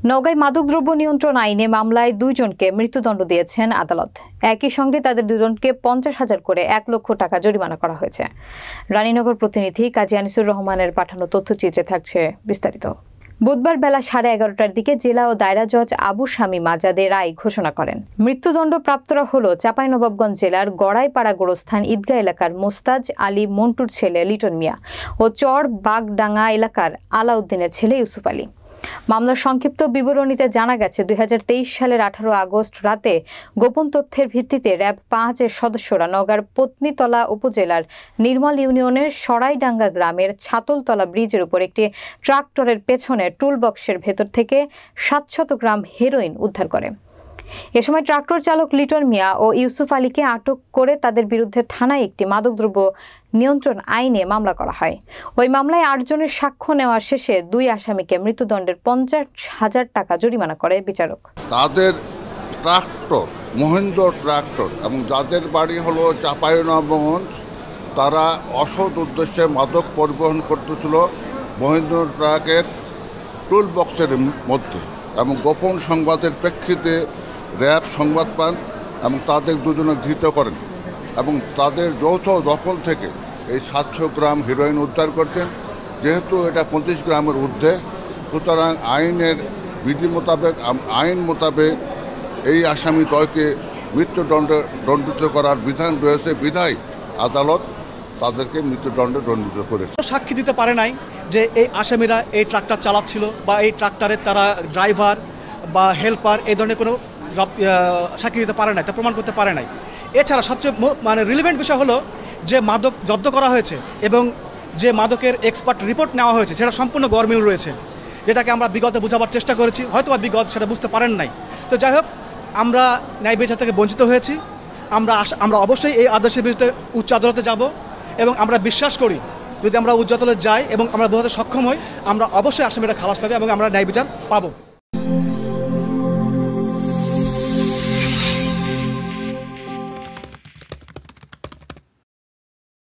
নওগাঁয় মাদকদ্রব্য নিয়ন্ত্রণ আইনে মামলায় 2 জনকে মৃত্যুদণ্ড দিয়েছেন আদালত। একই সঙ্গে তাদের 2 জনকে 50,000 করে 1 লক্ষ টাকা জরিমানা করা হয়েছে। রানীনগর প্রতিনিধি কাজী আনিসুর রহমানের পাঠানো তথ্যচিত্রে থাকছে বিস্তারিত। বুধবার বেলা 11:30টার দিকে জেলা ও দায়রা জজ আবু শামীম আজাদে রায় ঘোষণা করেন। মৃত্যুদণ্ডপ্রাপ্তরা হল চাঁপাইনবাবগঞ্জ জেলার গড়াইপাড়া গোরস্থান ঈদগাহ এলাকার মোস্তাজ আলী মন্টুর ছেলে লিটন মিয়া ও চর বাগডাঙ্গা এলাকার আলাউদ্দিনের ছেলে ইউসুফ আলী। মামলার সংক্ষিপ্ত বিবরণীতে জানা গেছে, 2023 সালের 18 আগস্ট রাতে গোপন তথ্যের ভিত্তিতে র্যাব 5-এর সদস্যরা নওগাঁর পত্নীতলা উপজেলার নির্মল ইউনিয়নের সরাইডাঙ্গা গ্রামের ছাতলতলা ব্রিজের উপর একটি ট্রাক্টরের পেছনে টুলবক্সের ভেতর থেকে 700 গ্রাম হেরোইন উদ্ধার করে। এ সময় ট্রাক্টর চালক লিটন মিয়া ও ইউসুফ আলীকে আটক করে তাদের বিরুদ্ধে থানায় একটি মাদকদ্রব্য নিয়ন্ত্রণ আইনে মামলা করা হয়। ওই মামলায় 8 জনের সাক্ষ্য নেওয়ার শেষে 2 আসামিকে মৃত্যুদণ্ডের 50,000 টাকা জরিমানা করে বিচারক। তাদের ট্রাক্টর মহেন্দ্র ট্রাক্টর এবং যাদের বাড়ি হলো চাঁপাইনবাবগঞ্জ, তারা অসৎ উদ্দেশ্যে মাদক পরিবহন করতেছিল মহেন্দ্র ট্রাকের টুল বক্সের মধ্যে, এবং গোপন সংবাদের প্রেক্ষিতে র্যাব সংবাদ পান এবং তাদের 2 জনকে ধৃত করেন এবং তাদের যৌথ দখল থেকে এই 700 গ্রাম হেরোইন উদ্ধার করছেন। যেহেতু এটা 25 গ্রামের ঊর্ধ্বে, সুতরাং আইনের বিধি মোতাবেক আইন মোতাবেক এই আসামি দলকে মৃত্যুদণ্ডে দণ্ডিত করার বিধান রয়েছে, বিধায় আদালত তাদেরকে মৃত্যুদণ্ডে দণ্ডিত করেছে। সাক্ষী দিতে পারে নাই যে এই আসামিরা এই ট্রাক্টর চালাচ্ছিল বা এই ট্রাক্টরের তারা ড্রাইভার বা হেল্পার এই ধরনের কোনো সাক্ষী দিতে পারে নাই, তা প্রমাণ করতে পারে নাই। এছাড়া সবচেয়ে রিলেভেন্ট বিষয় হলো যে মাদক জব্দ করা হয়েছে এবং যে মাদকের এক্সপার্ট রিপোর্ট নেওয়া হয়েছে সেটা সম্পূর্ণ গরমিল রয়েছে, যেটাকে আমরা বিগতে বোঝাবার চেষ্টা করেছি, হয়তো বা বিগত সেটা বুঝতে পারেন নাই। তো যাই হোক, আমরা ন্যায় বিচার থেকে বঞ্চিত হয়েছি। আমরা অবশ্যই এই আদেশের বিরুদ্ধে উচ্চ আদালতে যাব এবং আমরা বিশ্বাস করি যদি আমরা উচ্চ আদালতে যাই এবং আমরা বোঝাতে সক্ষম হই, আমরা অবশ্যই আসামিরা খালাস পাবে এবং আমরা ন্যায় বিচার পাবো।